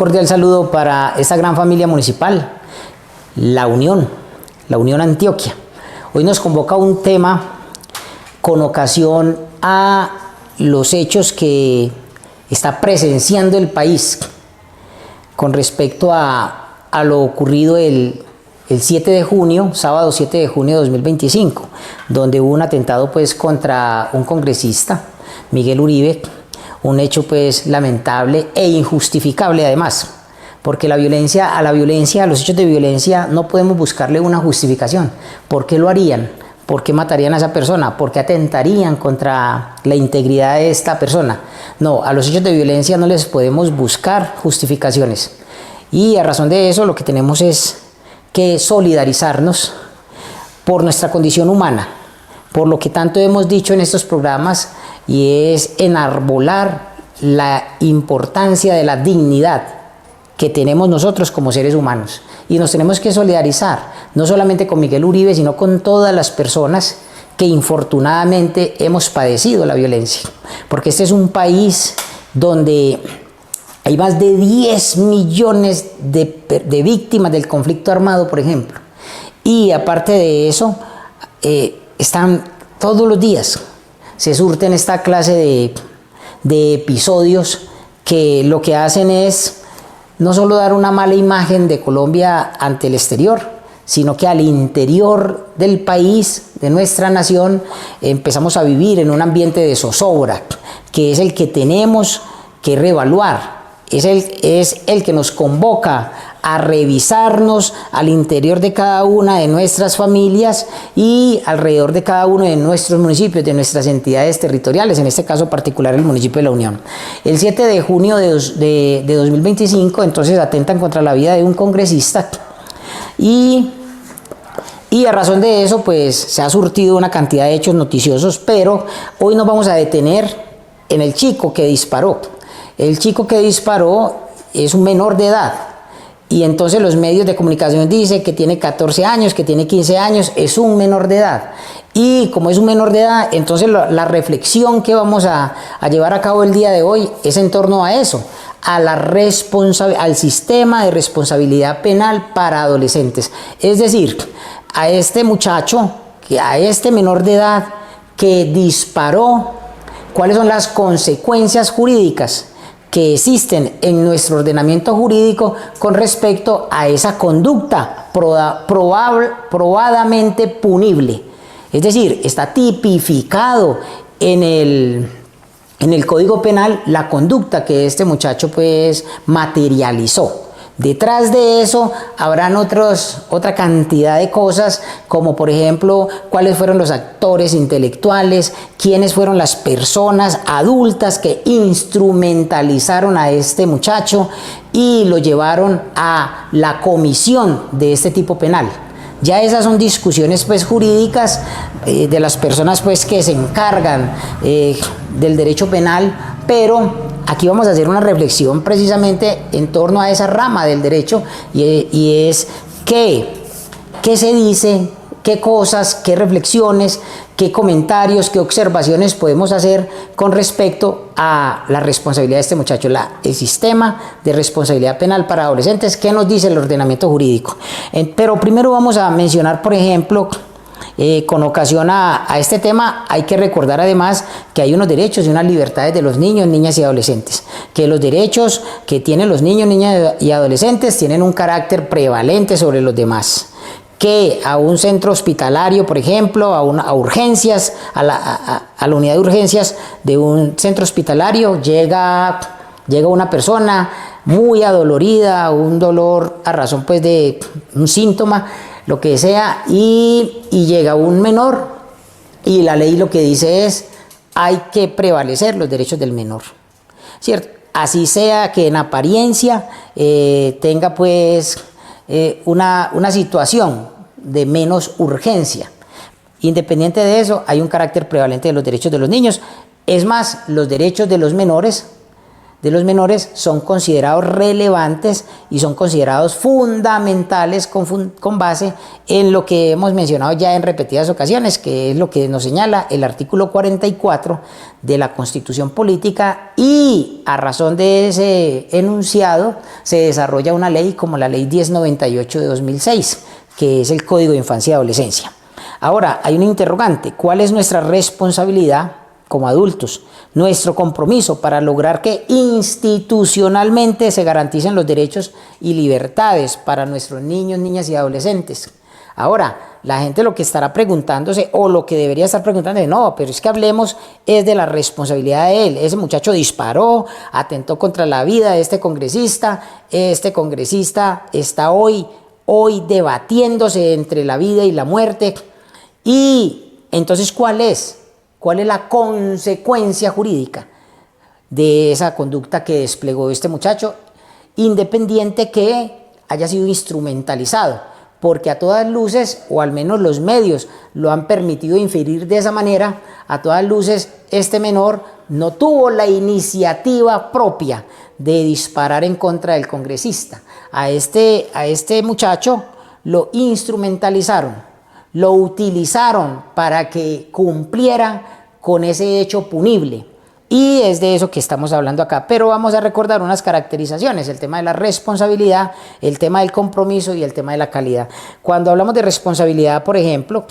cordial saludo para esta gran familia municipal, La Unión Antioquia. Hoy nos convoca un tema con ocasión a los hechos que está presenciando el país con respecto a lo ocurrido el 7 de junio, sábado 7 de junio de 2025, donde hubo un atentado pues contra un congresista, Miguel Uribe, un hecho pues lamentable e injustificable además, porque a los hechos de violencia no podemos buscarle una justificación. ¿Por qué lo harían? ¿Por qué matarían a esa persona? ¿Por qué atentarían contra la integridad de esta persona? No, a los hechos de violencia no les podemos buscar justificaciones. Y a razón de eso lo que tenemos es que solidarizarnos por nuestra condición humana, por lo que tanto hemos dicho en estos programas, y es enarbolar la importancia de la dignidad que tenemos nosotros como seres humanos. Y nos tenemos que solidarizar, no solamente con Miguel Uribe, sino con todas las personas que infortunadamente hemos padecido la violencia. Porque este es un país donde hay más de 10 millones de víctimas del conflicto armado, por ejemplo. Y aparte de eso, están todos los días, se surten esta clase de episodios que lo que hacen es no solo dar una mala imagen de Colombia ante el exterior, sino que al interior del país, de nuestra nación, empezamos a vivir en un ambiente de zozobra, que es el que tenemos que reevaluar, es el que nos convoca a revisarnos al interior de cada una de nuestras familias y alrededor de cada uno de nuestros municipios, de nuestras entidades territoriales, en este caso particular el municipio de La Unión. El 7 de junio de 2025, entonces atentan contra la vida de un congresista y a razón de eso pues se ha surtido una cantidad de hechos noticiosos, pero hoy nos vamos a detener en el chico que disparó. El chico que disparó es un menor de edad. Y entonces los medios de comunicación dicen que tiene 14 años, que tiene 15 años, es un menor de edad. Y como es un menor de edad, entonces la reflexión que vamos a llevar a cabo el día de hoy es en torno a eso, al sistema de responsabilidad penal para adolescentes. Es decir, a este muchacho, a este menor de edad que disparó, ¿cuáles son las consecuencias jurídicas que existen en nuestro ordenamiento jurídico con respecto a esa conducta probadamente punible? Es decir, está tipificado en el Código Penal la conducta que este muchacho pues materializó. Detrás de eso habrán otra cantidad de cosas, como por ejemplo, cuáles fueron los actores intelectuales, quiénes fueron las personas adultas que instrumentalizaron a este muchacho y lo llevaron a la comisión de este tipo penal. Ya esas son discusiones pues jurídicas de las personas pues que se encargan del derecho penal, pero aquí vamos a hacer una reflexión precisamente en torno a esa rama del derecho y es qué se dice, qué cosas, qué reflexiones, qué comentarios, qué observaciones podemos hacer con respecto a la responsabilidad de este muchacho, el sistema de responsabilidad penal para adolescentes, qué nos dice el ordenamiento jurídico. Pero primero vamos a mencionar, por ejemplo, con ocasión a este tema, hay que recordar además que hay unos derechos y unas libertades de los niños, niñas y adolescentes, que los derechos que tienen los niños, niñas y adolescentes tienen un carácter prevalente sobre los demás, que a un centro hospitalario, por ejemplo, a urgencias, a la unidad de urgencias de un centro hospitalario llega una persona muy adolorida, un dolor a razón pues de un síntoma, lo que sea, y llega un menor, y la ley lo que dice es hay que prevalecer los derechos del menor, ¿cierto? Así sea que en apariencia tenga pues una situación de menos urgencia. Independiente de eso, hay un carácter prevalente de los derechos de los niños. Es más, los derechos de los menores de los menores son considerados relevantes y son considerados fundamentales con base en lo que hemos mencionado ya en repetidas ocasiones, que es lo que nos señala el artículo 44 de la Constitución Política, y a razón de ese enunciado se desarrolla una ley como la Ley 1098 de 2006, que es el Código de Infancia y Adolescencia. Ahora, hay un interrogante: ¿cuál es nuestra responsabilidad como adultos? Nuestro compromiso para lograr que institucionalmente se garanticen los derechos y libertades para nuestros niños, niñas y adolescentes. Ahora, la gente lo que estará preguntándose, o lo que debería estar preguntándose, no, pero es que hablemos es de la responsabilidad de él. Ese muchacho disparó, atentó contra la vida de este congresista está hoy debatiéndose entre la vida y la muerte. Y entonces, ¿cuál es la consecuencia jurídica de esa conducta que desplegó este muchacho, independiente que haya sido instrumentalizado? Porque a todas luces, o al menos los medios lo han permitido inferir de esa manera, a todas luces este menor no tuvo la iniciativa propia de disparar en contra del congresista. A este muchacho lo instrumentalizaron, lo utilizaron para que cumpliera con ese hecho punible. Y es de eso que estamos hablando acá. Pero vamos a recordar unas caracterizaciones: el tema de la responsabilidad, el tema del compromiso y el tema de la calidad. Cuando hablamos de responsabilidad, por ejemplo,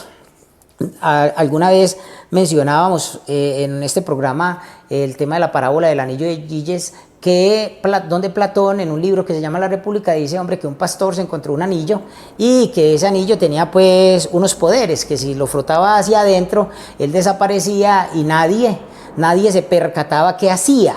alguna vez mencionábamos en este programa el tema de la parábola del anillo de Giges, donde Platón, en un libro que se llama La República, dice, hombre, que un pastor se encontró un anillo y que ese anillo tenía pues unos poderes, que si lo frotaba hacia adentro él desaparecía y nadie se percataba qué hacía,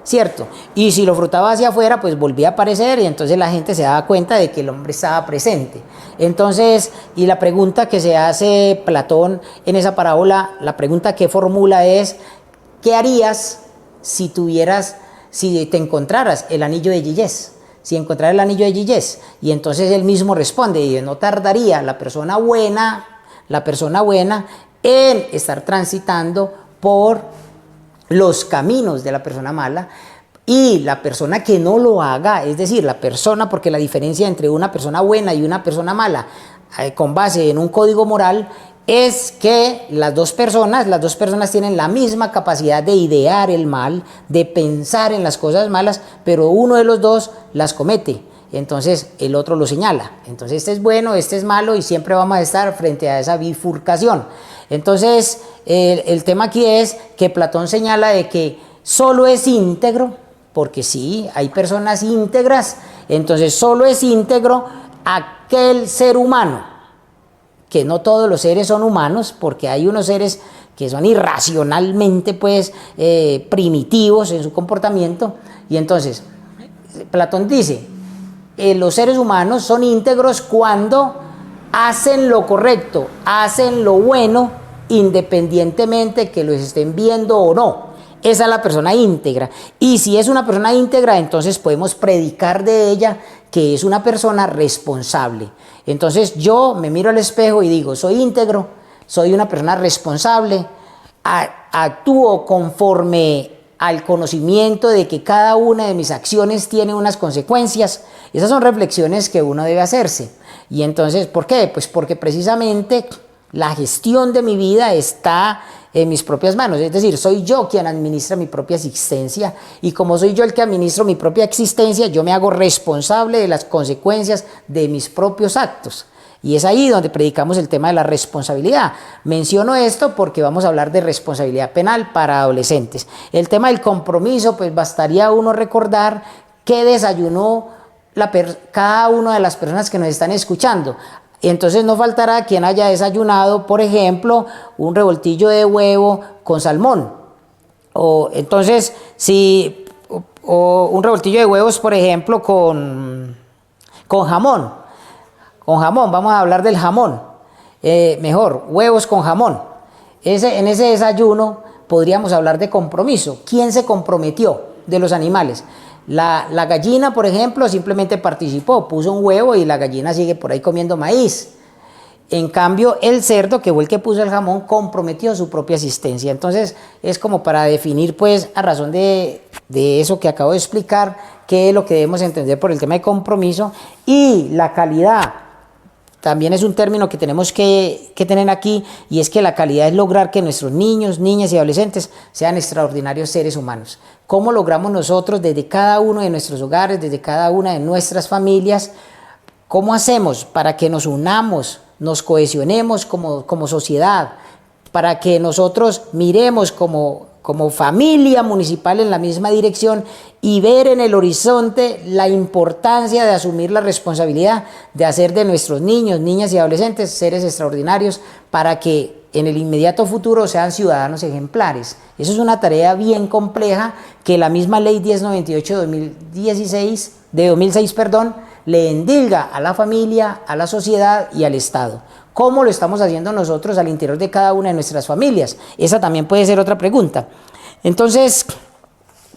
¿cierto? Y si lo frotaba hacia afuera, pues volvía a aparecer, y entonces la gente se daba cuenta de que el hombre estaba presente. Entonces, y la pregunta que se hace Platón en esa parábola, la pregunta que formula es: ¿qué harías si te encontraras el anillo de Giges? Si encontraras el anillo de Giges. Y entonces él mismo responde, y no tardaría la persona buena en estar transitando por los caminos de la persona mala, y la persona que no lo haga, es decir, la persona, porque la diferencia entre una persona buena y una persona mala, con base en un código moral, es que las dos personas tienen la misma capacidad de idear el mal, de pensar en las cosas malas, pero uno de los dos las comete. Entonces el otro lo señala. Entonces este es bueno, este es malo, y siempre vamos a estar frente a esa bifurcación. Entonces el tema aquí es que Platón señala de que solo es íntegro, porque sí, hay personas íntegras, entonces solo es íntegro aquel ser humano, que no todos los seres son humanos, porque hay unos seres que son irracionalmente pues primitivos en su comportamiento. Y entonces Platón dice, los seres humanos son íntegros cuando hacen lo correcto, hacen lo bueno, independientemente que los estén viendo o no. Esa es la persona íntegra. Y si es una persona íntegra, entonces podemos predicar de ella que es una persona responsable. Entonces yo me miro al espejo y digo, soy íntegro, soy una persona responsable, actúo conforme al conocimiento de que cada una de mis acciones tiene unas consecuencias. Esas son reflexiones que uno debe hacerse. Y entonces, ¿por qué? Pues porque precisamente la gestión de mi vida está en mis propias manos, es decir, soy yo quien administra mi propia existencia, y como soy yo el que administro mi propia existencia, yo me hago responsable de las consecuencias de mis propios actos. Y es ahí donde predicamos el tema de la responsabilidad. Menciono esto porque vamos a hablar de responsabilidad penal para adolescentes. El tema del compromiso, pues bastaría uno recordar qué desayunó cada una de las personas que nos están escuchando. Entonces no faltará quien haya desayunado, por ejemplo, un revoltillo de huevo con salmón. O un revoltillo de huevos, por ejemplo, con jamón. Con jamón, vamos a hablar del jamón. Mejor, huevos con jamón. En ese desayuno podríamos hablar de compromiso. ¿Quién se comprometió de los animales? La gallina, por ejemplo, simplemente participó, puso un huevo y la gallina sigue por ahí comiendo maíz. En cambio, el cerdo, que fue el que puso el jamón, comprometió su propia existencia. Entonces, es como para definir, pues, a razón de eso que acabo de explicar, qué es lo que debemos entender por el tema de compromiso. Y la calidad también es un término que tenemos que tener aquí, y es que la calidad es lograr que nuestros niños, niñas y adolescentes sean extraordinarios seres humanos. ¿Cómo logramos nosotros desde cada uno de nuestros hogares, desde cada una de nuestras familias? ¿Cómo hacemos para que nos unamos, nos cohesionemos como sociedad, para que nosotros miremos como familia municipal en la misma dirección y ver en el horizonte la importancia de asumir la responsabilidad de hacer de nuestros niños, niñas y adolescentes seres extraordinarios para que en el inmediato futuro sean ciudadanos ejemplares? Eso es una tarea bien compleja que la misma Ley 1098 de 2006, le endilga a la familia, a la sociedad y al Estado. ¿Cómo lo estamos haciendo nosotros al interior de cada una de nuestras familias? Esa también puede ser otra pregunta. Entonces,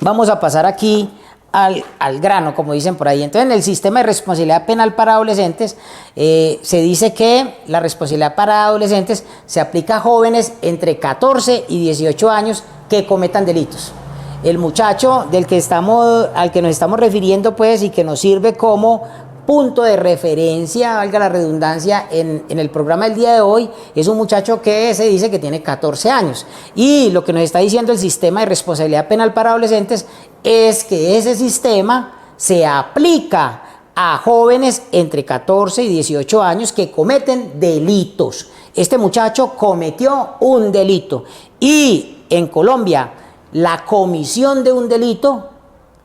vamos a pasar aquí al grano, como dicen por ahí. Entonces, en el sistema de responsabilidad penal para adolescentes, se dice que la responsabilidad para adolescentes se aplica a jóvenes entre 14 y 18 años que cometan delitos. El muchacho al que nos estamos refiriendo, pues, y que nos sirve como punto de referencia, valga la redundancia, en el programa del día de hoy, es un muchacho que se dice que tiene 14 años. Y lo que nos está diciendo el sistema de responsabilidad penal para adolescentes es que ese sistema se aplica a jóvenes entre 14 y 18 años que cometen delitos. Este muchacho cometió un delito. Y en Colombia, la comisión de un delito,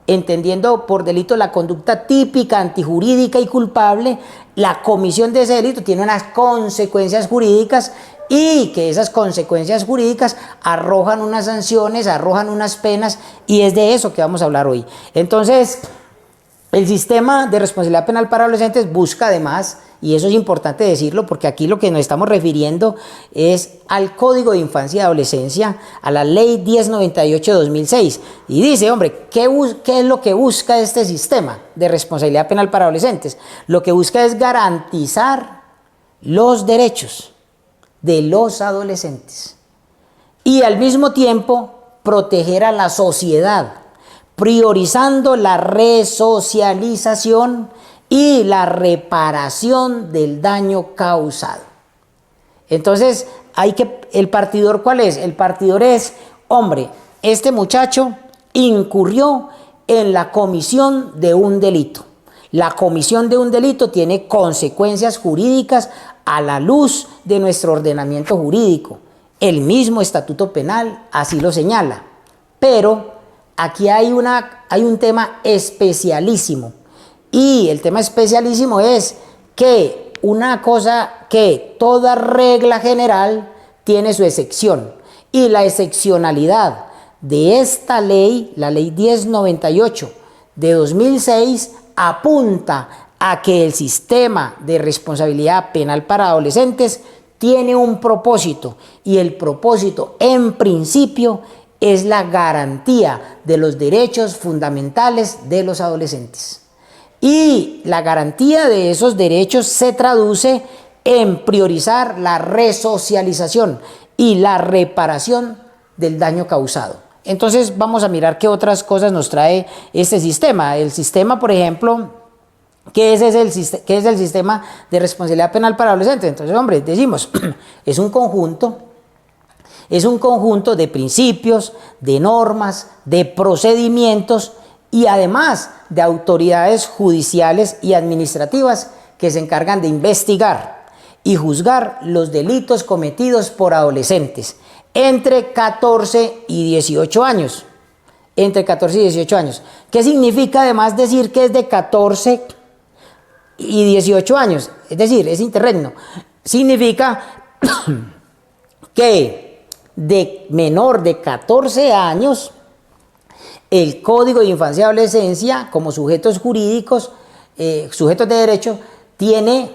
entendiendo por delito la conducta típica, antijurídica y culpable, la comisión de ese delito tiene unas consecuencias jurídicas, y que esas consecuencias jurídicas arrojan unas sanciones, arrojan unas penas, y es de eso que vamos a hablar hoy. Entonces, el sistema de responsabilidad penal para adolescentes busca además, y eso es importante decirlo, porque aquí lo que nos estamos refiriendo es al Código de Infancia y Adolescencia, a la Ley 1098 de 2006. Y dice, hombre, ¿qué es lo que busca este sistema de responsabilidad penal para adolescentes? Lo que busca es garantizar los derechos de los adolescentes y al mismo tiempo proteger a la sociedad, priorizando la resocialización y la reparación del daño causado. Entonces, ¿el partidor cuál es? El partidor es, hombre, este muchacho incurrió en la comisión de un delito. La comisión de un delito tiene consecuencias jurídicas a la luz de nuestro ordenamiento jurídico. El mismo Estatuto Penal así lo señala. Pero aquí hay un tema especialísimo. Y el tema especialísimo es que toda regla general tiene su excepción. Y la excepcionalidad de esta ley, la Ley 1098 de 2006, apunta a que el sistema de responsabilidad penal para adolescentes tiene un propósito. Y el propósito, en principio, es la garantía de los derechos fundamentales de los adolescentes. Y la garantía de esos derechos se traduce en priorizar la resocialización y la reparación del daño causado. Entonces vamos a mirar qué otras cosas nos trae este sistema. El sistema, por ejemplo, ¿qué es el sistema de responsabilidad penal para adolescentes? Entonces, hombre, decimos, es un conjunto de principios, de normas, de procedimientos y además de autoridades judiciales y administrativas que se encargan de investigar y juzgar los delitos cometidos por adolescentes entre 14 y 18 años. Entre 14 y 18 años. ¿Qué significa además decir que es de 14 y 18 años? Es decir, es interregno. Significa que de menor de 14 años, el Código de Infancia y Adolescencia, como sujetos jurídicos, sujetos de derecho, tiene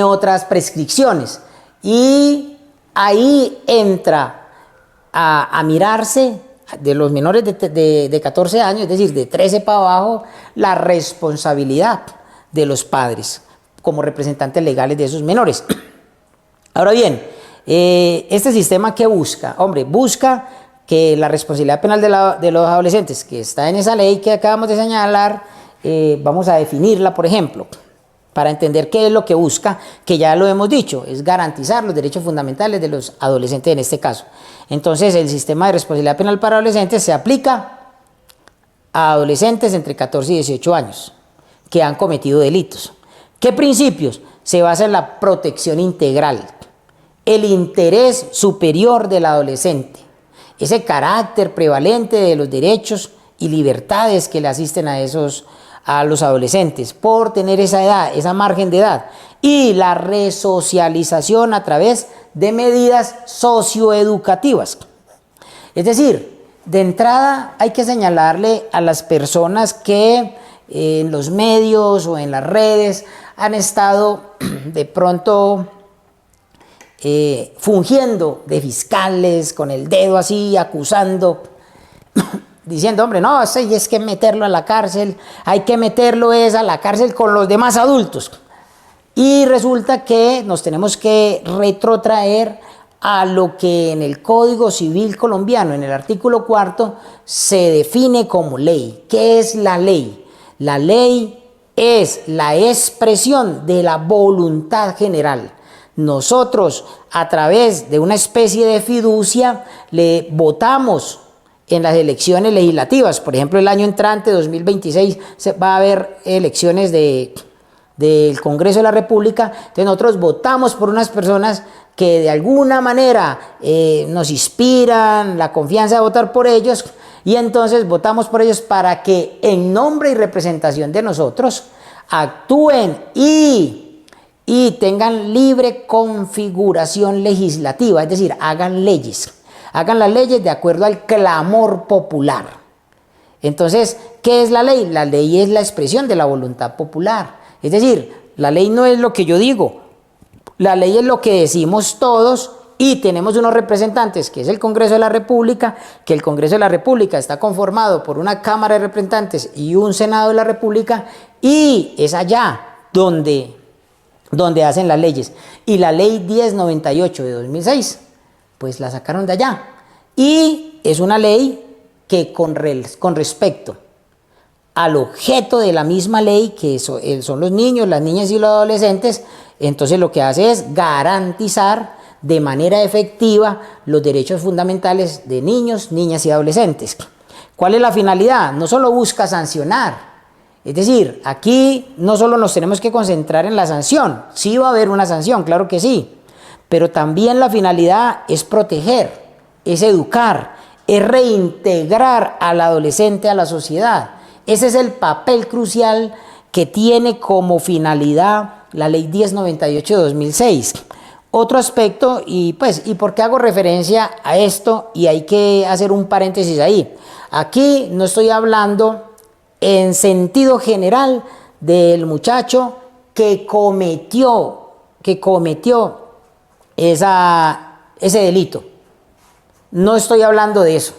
otras prescripciones. Y ahí entra a mirarse de los menores de 14 años, es decir, de 13 para abajo, la responsabilidad de los padres. como representantes legales de esos menores. Ahora bien, este sistema, ¿qué busca? Hombre, busca que la responsabilidad penal de los adolescentes, que está en esa ley que acabamos de señalar, vamos a definirla, por ejemplo, para entender qué es lo que busca, que ya lo hemos dicho, es garantizar los derechos fundamentales de los adolescentes en este caso. Entonces, el sistema de responsabilidad penal para adolescentes se aplica a adolescentes entre 14 y 18 años que han cometido delitos. ¿Qué principios? Se basa en la protección integral, el interés superior del adolescente, ese carácter prevalente de los derechos y libertades que le asisten a los adolescentes por tener esa edad, esa margen de edad, y la resocialización a través de medidas socioeducativas. Es decir, de entrada hay que señalarle a las personas que en los medios o en las redes han estado de pronto fungiendo de fiscales, con el dedo así, acusando, diciendo, hombre, no, es que meterlo a la cárcel, hay que meterlo a la cárcel con los demás adultos. Y resulta que nos tenemos que retrotraer a lo que en el Código Civil colombiano, en el artículo 4, se define como ley. ¿Qué es la ley? La ley es la expresión de la voluntad general. Nosotros, a través de una especie de fiducia, le votamos en las elecciones legislativas. Por ejemplo, el año entrante, 2026, va a haber elecciones del Congreso de la República. Entonces nosotros votamos por unas personas que de alguna manera nos inspiran la confianza de votar por ellos, y entonces votamos por ellos para que en nombre y representación de nosotros actúen y tengan libre configuración legislativa, es decir, hagan las leyes de acuerdo al clamor popular. Entonces, ¿qué es la ley? La ley es la expresión de la voluntad popular. Es decir, la ley no es lo que yo digo, la ley es lo que decimos todos, y tenemos unos representantes, que es el Congreso de la República, que el Congreso de la República está conformado por una Cámara de Representantes y un Senado de la República, y es allá donde hacen las leyes. Y la ley 1098 de 2006, pues la sacaron de allá. Y es una ley que con respecto al objeto de la misma ley, que son los niños, las niñas y los adolescentes, entonces lo que hace es garantizar de manera efectiva los derechos fundamentales de niños, niñas y adolescentes. ¿Cuál es la finalidad? No solo busca sancionar, es decir, aquí no solo nos tenemos que concentrar en la sanción, sí va a haber una sanción, claro que sí, pero también la finalidad es proteger, es educar, es reintegrar al adolescente a la sociedad. Ese es el papel crucial que tiene como finalidad la ley 1098 de 2006. Otro aspecto, y por qué hago referencia a esto, y hay que hacer un paréntesis ahí. Aquí no estoy hablando en sentido general del muchacho que cometió ese delito. No estoy hablando de eso.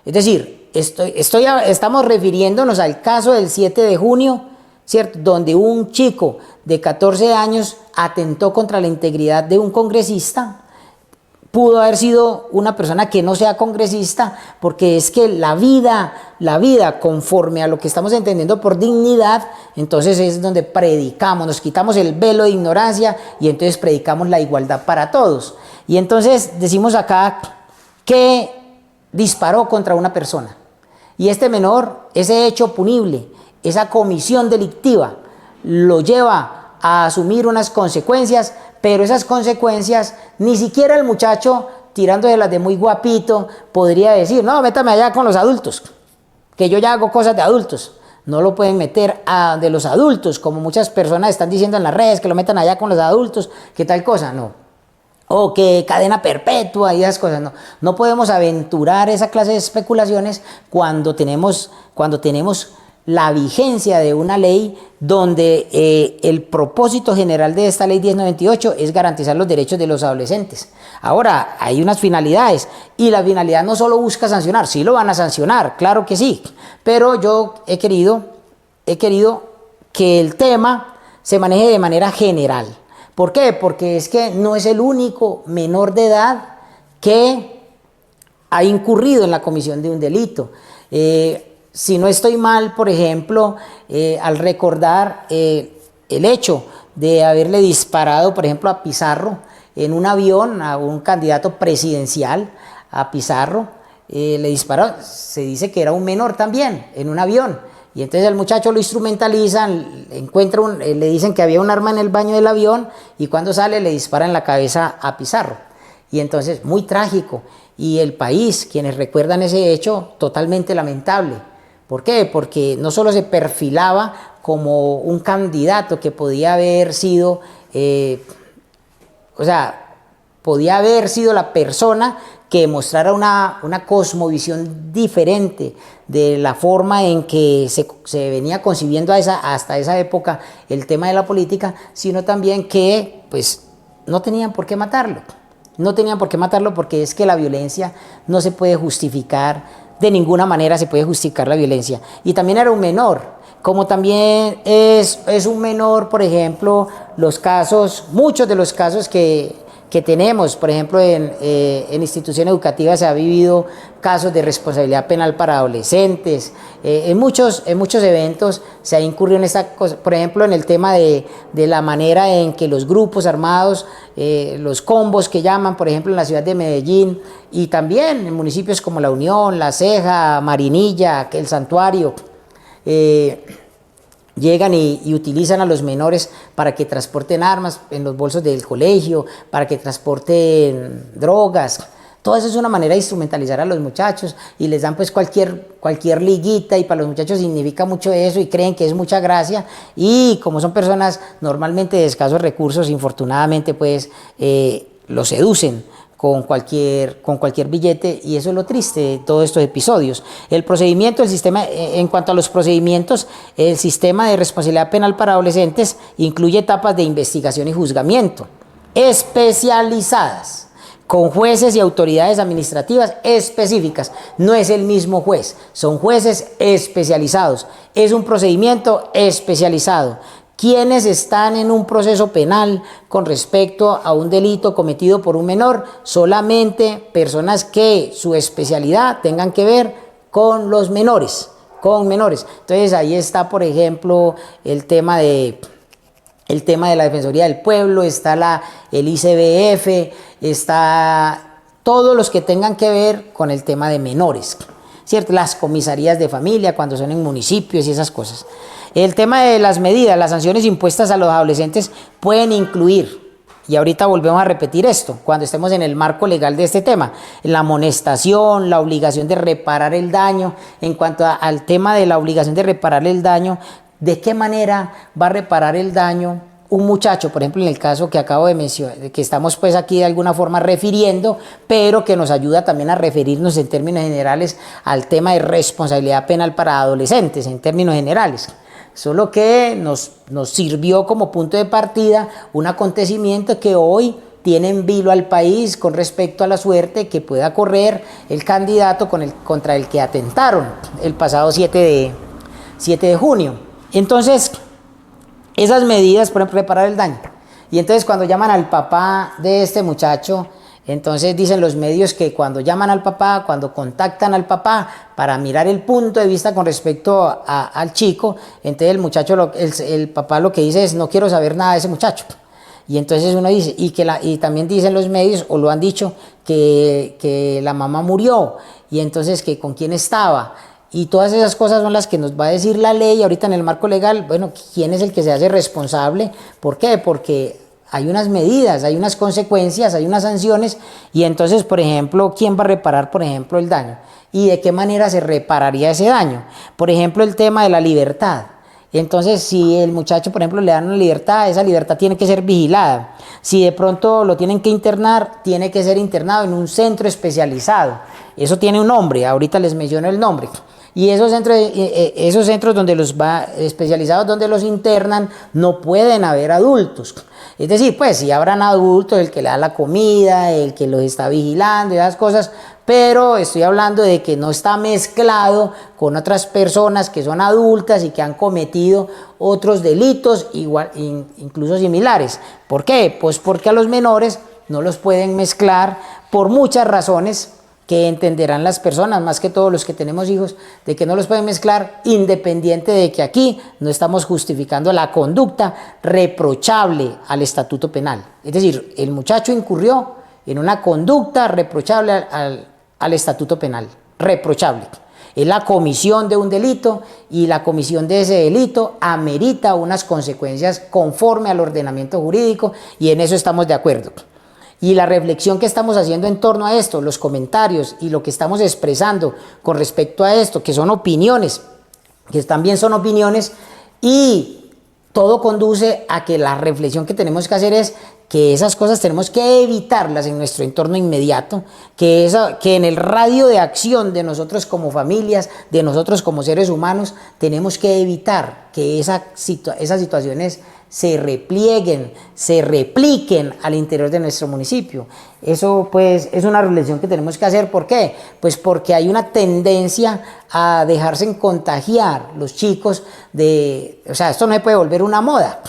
Es decir, estamos refiriéndonos al caso del 7 de junio, ¿cierto?, donde un chico de 14 años atentó contra la integridad de un congresista. Pudo haber sido una persona que no sea congresista, porque es que la vida conforme a lo que estamos entendiendo por dignidad, entonces es donde predicamos, nos quitamos el velo de ignorancia y entonces predicamos la igualdad para todos. Y entonces decimos acá que disparó contra una persona, y este menor, ese hecho punible, esa comisión delictiva, lo lleva a asumir unas consecuencias, pero esas consecuencias ni siquiera el muchacho, tirándoselas de muy guapito, podría decir, no, métame allá con los adultos, que yo ya hago cosas de adultos. No lo pueden meter de los adultos, como muchas personas están diciendo en las redes, que lo metan allá con los adultos, que tal cosa, no. O que cadena perpetua y esas cosas, no. No podemos aventurar esa clase de especulaciones cuando tenemos la vigencia de una ley donde el propósito general de esta ley 1098 es garantizar los derechos de los adolescentes. Ahora, hay unas finalidades, y la finalidad no solo busca sancionar, sí lo van a sancionar, claro que sí, pero yo he querido que el tema se maneje de manera general. ¿Por qué? Porque es que no es el único menor de edad que ha incurrido en la comisión de un delito. Si no estoy mal, por ejemplo, al recordar el hecho de haberle disparado, por ejemplo, a Pizarro en un avión, a un candidato presidencial, a Pizarro, le disparó, se dice que era un menor también, en un avión. Y entonces el muchacho lo instrumentalizan, le dicen que había un arma en el baño del avión y cuando sale le dispara en la cabeza a Pizarro. Y entonces, muy trágico. Y el país, quienes recuerdan ese hecho, totalmente lamentable. ¿Por qué? Porque no solo se perfilaba como un candidato que podía haber sido, podía haber sido la persona que mostrara una cosmovisión diferente de la forma en que se venía concibiendo hasta esa época el tema de la política, sino también que pues no tenían por qué matarlo. No tenían por qué matarlo porque es que la violencia no se puede justificar, de ninguna manera se puede justificar la violencia. Y también era un menor, como también es un menor, por ejemplo, muchos de los casos que tenemos, por ejemplo, en instituciones educativas se ha vivido casos de responsabilidad penal para adolescentes, en muchos eventos se ha incurrido en esta cosa, por ejemplo, en el tema de la manera en que los grupos armados, los combos que llaman, por ejemplo, en la ciudad de Medellín y también en municipios como La Unión, La Ceja, Marinilla, El Santuario, llegan y utilizan a los menores para que transporten armas en los bolsos del colegio, para que transporten drogas. Todo eso es una manera de instrumentalizar a los muchachos y les dan pues cualquier liguita y para los muchachos significa mucho eso y creen que es mucha gracia y como son personas normalmente de escasos recursos, infortunadamente pues los seducen con cualquier billete y eso es lo triste de todos estos episodios. El procedimiento, el sistema, en cuanto a los procedimientos, el sistema de responsabilidad penal para adolescentes incluye etapas de investigación y juzgamiento especializadas con jueces y autoridades administrativas específicas. No es el mismo juez, son jueces especializados, es un procedimiento especializado. Quienes están en un proceso penal con respecto a un delito cometido por un menor, solamente personas que su especialidad tengan que ver con los menores, con menores. Entonces ahí está, por ejemplo, el tema de la Defensoría del Pueblo, está el ICBF, está todos los que tengan que ver con el tema de menores, ¿cierto? Las comisarías de familia cuando son en municipios y esas cosas. El tema de las medidas, las sanciones impuestas a los adolescentes pueden incluir, y ahorita volvemos a repetir esto, cuando estemos en el marco legal de este tema, la amonestación, la obligación de reparar el daño. En cuanto al tema de la obligación de reparar el daño, ¿de qué manera va a reparar el daño un muchacho? Por ejemplo, en el caso que acabo de mencionar, que estamos pues aquí de alguna forma refiriendo, pero que nos ayuda también a referirnos en términos generales al tema de responsabilidad penal para adolescentes, en términos generales. Solo que nos sirvió como punto de partida un acontecimiento que hoy tiene en vilo al país con respecto a la suerte que pueda correr el candidato contra el que atentaron el pasado 7 de junio. Entonces, esas medidas, por ejemplo, reparar el daño. Y entonces cuando llaman al papá de este muchacho, entonces dicen los medios que cuando llaman al papá, cuando contactan al papá para mirar el punto de vista con respecto al chico, entonces el muchacho, el papá lo que dice es no quiero saber nada de ese muchacho. Y entonces uno dice, y también dicen los medios, o lo han dicho, que la mamá murió, y entonces que con quién estaba. Y todas esas cosas son las que nos va a decir la ley ahorita en el marco legal. Bueno, ¿quién es el que se hace responsable? ¿Por qué? Porque hay unas medidas, hay unas consecuencias, hay unas sanciones y entonces, por ejemplo, ¿quién va a reparar, por ejemplo, el daño? ¿Y de qué manera se repararía ese daño? Por ejemplo, el tema de la libertad. Entonces, si el muchacho, por ejemplo, le dan una libertad, esa libertad tiene que ser vigilada. Si de pronto lo tienen que internar, tiene que ser internado en un centro especializado. Eso tiene un nombre, ahorita les menciono el nombre. Y esos centros donde los va especializados, donde los internan, no pueden haber adultos. Es decir, pues sí habrán adultos, el que le da la comida, el que los está vigilando y esas cosas, pero estoy hablando de que no está mezclado con otras personas que son adultas y que han cometido otros delitos igual, incluso similares. ¿Por qué? Pues porque a los menores no los pueden mezclar por muchas razones que entenderán las personas, más que todos los que tenemos hijos, de que no los pueden mezclar, independiente de que aquí no estamos justificando la conducta reprochable al estatuto penal. Es decir, el muchacho incurrió en una conducta reprochable al estatuto penal, reprochable. Es la comisión de un delito y la comisión de ese delito amerita unas consecuencias conforme al ordenamiento jurídico y en eso estamos de acuerdo. Y la reflexión que estamos haciendo en torno a esto, los comentarios y lo que estamos expresando con respecto a esto, que son opiniones, que también son opiniones, y todo conduce a que la reflexión que tenemos que hacer es que esas cosas tenemos que evitarlas en nuestro entorno inmediato, que en el radio de acción de nosotros como familias, de nosotros como seres humanos, tenemos que evitar que esas situaciones se replieguen, se repliquen al interior de nuestro municipio. Eso pues es una reflexión que tenemos que hacer. ¿Por qué? Pues porque hay una tendencia a dejarse contagiar los chicos o sea, esto no se puede volver una moda.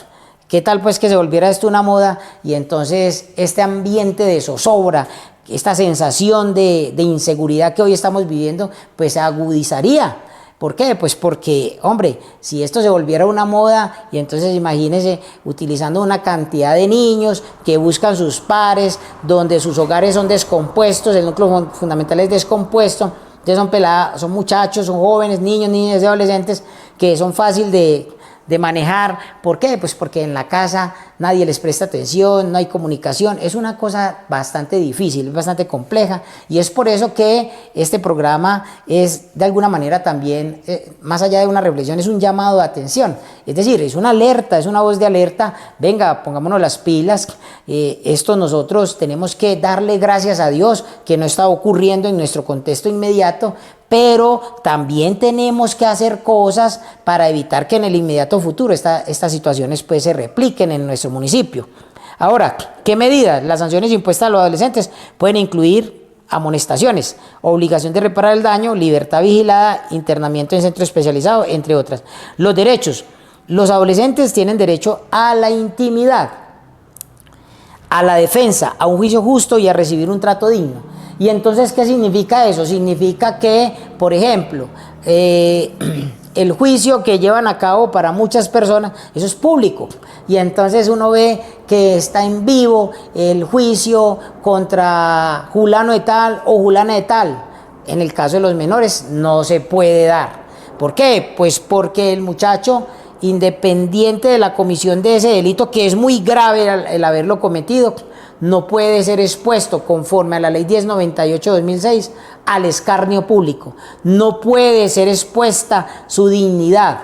¿Qué tal pues que se volviera esto una moda y entonces este ambiente de zozobra, esta sensación de inseguridad que hoy estamos viviendo, pues se agudizaría? ¿Por qué? Pues porque, hombre, si esto se volviera una moda y entonces imagínense utilizando una cantidad de niños que buscan sus pares, donde sus hogares son descompuestos, el núcleo fundamental es descompuesto, entonces son muchachos, son jóvenes, niños, niñas y adolescentes que son fácil de manejar. ¿Por qué? Pues porque en la casa nadie les presta atención, no hay comunicación, es una cosa bastante difícil, bastante compleja, y es por eso que este programa es de alguna manera también, más allá de una reflexión, es un llamado de atención, es decir, es una alerta, es una voz de alerta. Venga, pongámonos las pilas, esto nosotros tenemos que darle gracias a Dios que no está ocurriendo en nuestro contexto inmediato, pero también tenemos que hacer cosas para evitar que en el inmediato futuro estas situaciones pues se repliquen en nuestro municipio. Ahora, ¿qué medidas? Las sanciones impuestas a los adolescentes pueden incluir amonestaciones, obligación de reparar el daño, libertad vigilada, internamiento en centro especializado, entre otras. Los derechos. Los adolescentes tienen derecho a la intimidad, a la defensa, a un juicio justo y a recibir un trato digno. Y entonces, ¿qué significa eso? Significa que, por ejemplo, el juicio que llevan a cabo para muchas personas, eso es público. Y entonces uno ve que está en vivo el juicio contra Julano de tal o Julana de tal. En el caso de los menores no se puede dar. ¿Por qué? Pues porque el muchacho, independiente de la comisión de ese delito, que es muy grave el haberlo cometido, no puede ser expuesto conforme a la ley 1098/2006 al escarnio público. No puede ser expuesta su dignidad.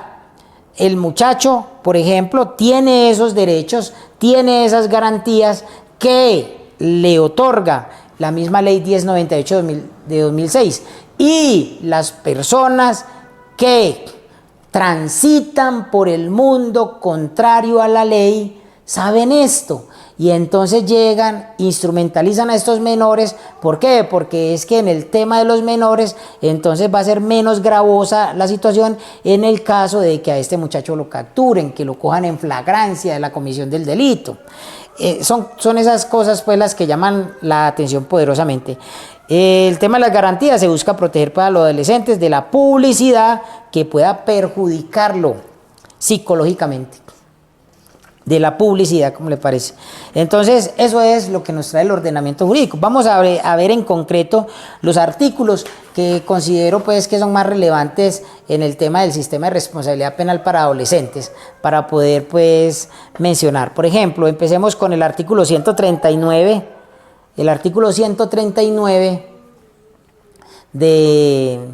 El muchacho, por ejemplo, tiene esos derechos, tiene esas garantías que le otorga la misma ley 1098/2006. Y las personas que transitan por el mundo contrario a la ley saben esto. Y entonces llegan, instrumentalizan a estos menores. ¿Por qué? Porque es que en el tema de los menores, entonces va a ser menos gravosa la situación en el caso de que a este muchacho lo capturen, que lo cojan en flagrancia de la comisión del delito. Son esas cosas pues las que llaman la atención poderosamente. El tema de las garantías: se busca proteger para los adolescentes de la publicidad que pueda perjudicarlo psicológicamente. De la publicidad, como le parece. Entonces, eso es lo que nos trae el ordenamiento jurídico. Vamos a ver en concreto los artículos que considero pues que son más relevantes en el tema del sistema de responsabilidad penal para adolescentes, para poder pues mencionar. Por ejemplo, empecemos con el artículo 139, el artículo 139 del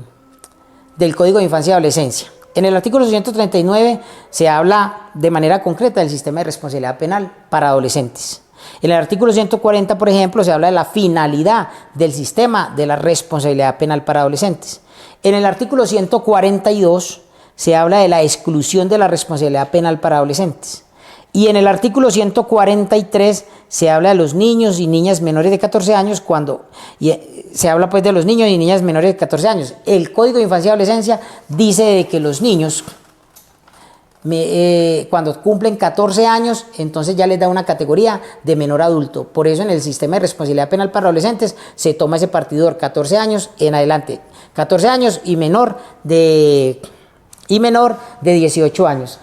Código de Infancia y Adolescencia. En el artículo 139 se habla de manera concreta del sistema de responsabilidad penal para adolescentes. En el artículo 140, por ejemplo, se habla de la finalidad del sistema de la responsabilidad penal para adolescentes. En el artículo 142 se habla de la exclusión de la responsabilidad penal para adolescentes. Y en el artículo 143 se habla de los niños y niñas menores de 14 años se habla pues de los niños y niñas menores de 14 años. El Código de Infancia y Adolescencia dice de que los niños cuando cumplen 14 años, entonces ya les da una categoría de menor adulto. Por eso en el sistema de responsabilidad penal para adolescentes se toma ese partidor 14 años en adelante. 14 años y menor de 18 años.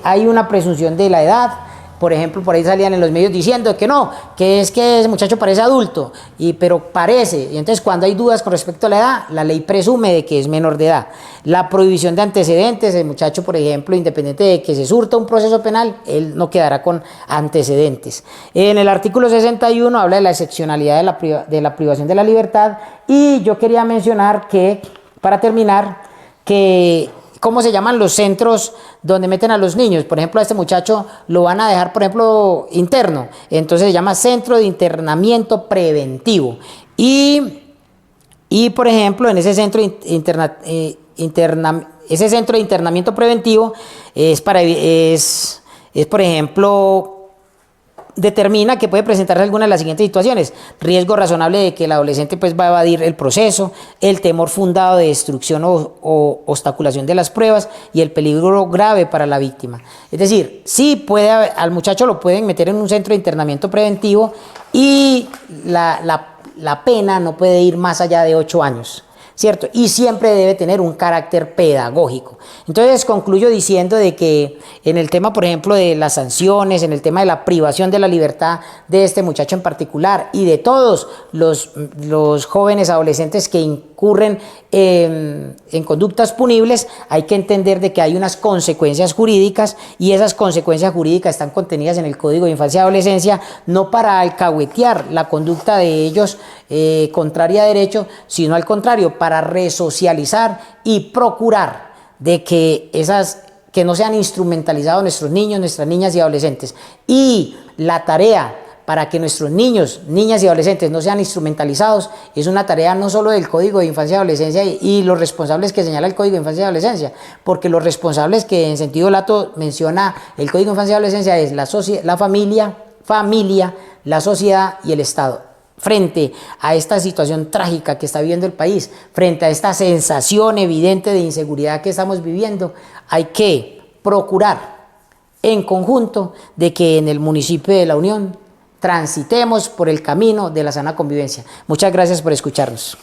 Hay una presunción de la edad. Por ejemplo, por ahí salían en los medios diciendo que no, que ese muchacho parece adulto, pero parece. Y entonces cuando hay dudas con respecto a la edad, la ley presume de que es menor de edad. La prohibición de antecedentes, el muchacho, por ejemplo, independiente de que se surta un proceso penal, él no quedará con antecedentes. En el artículo 61 habla de la excepcionalidad de la privación de la libertad, y yo quería mencionar que, para terminar, que ¿cómo se llaman los centros donde meten a los niños? Por ejemplo, a este muchacho lo van a dejar, por ejemplo, interno. Entonces se llama Centro de Internamiento Preventivo. Y por ejemplo, en ese centro de internamiento preventivo por ejemplo, determina que puede presentarse alguna de las siguientes situaciones: riesgo razonable de que el adolescente pues va a evadir el proceso, el temor fundado de destrucción o obstaculación de las pruebas, y el peligro grave para la víctima. Es decir, sí al muchacho lo pueden meter en un centro de internamiento preventivo, y la pena no puede ir más allá de 8 años. ¿Cierto? Y siempre debe tener un carácter pedagógico. Entonces concluyo diciendo de que en el tema, por ejemplo, de las sanciones, en el tema de la privación de la libertad de este muchacho en particular y de todos los jóvenes adolescentes que incurren en conductas punibles, hay que entender de que hay unas consecuencias jurídicas, y esas consecuencias jurídicas están contenidas en el Código de Infancia y Adolescencia, no para alcahuetear la conducta de ellos contraria a derecho, sino al contrario, para resocializar y procurar de que no sean instrumentalizados nuestros niños, nuestras niñas y adolescentes. Y la tarea para que nuestros niños, niñas y adolescentes no sean instrumentalizados es una tarea no solo del Código de Infancia y Adolescencia y los responsables que señala el Código de Infancia y Adolescencia, porque los responsables que en sentido lato menciona el Código de Infancia y Adolescencia es la familia, la sociedad y el Estado. Frente a esta situación trágica que está viviendo el país, frente a esta sensación evidente de inseguridad que estamos viviendo, hay que procurar en conjunto de que en el municipio de La Unión transitemos por el camino de la sana convivencia. Muchas gracias por escucharnos.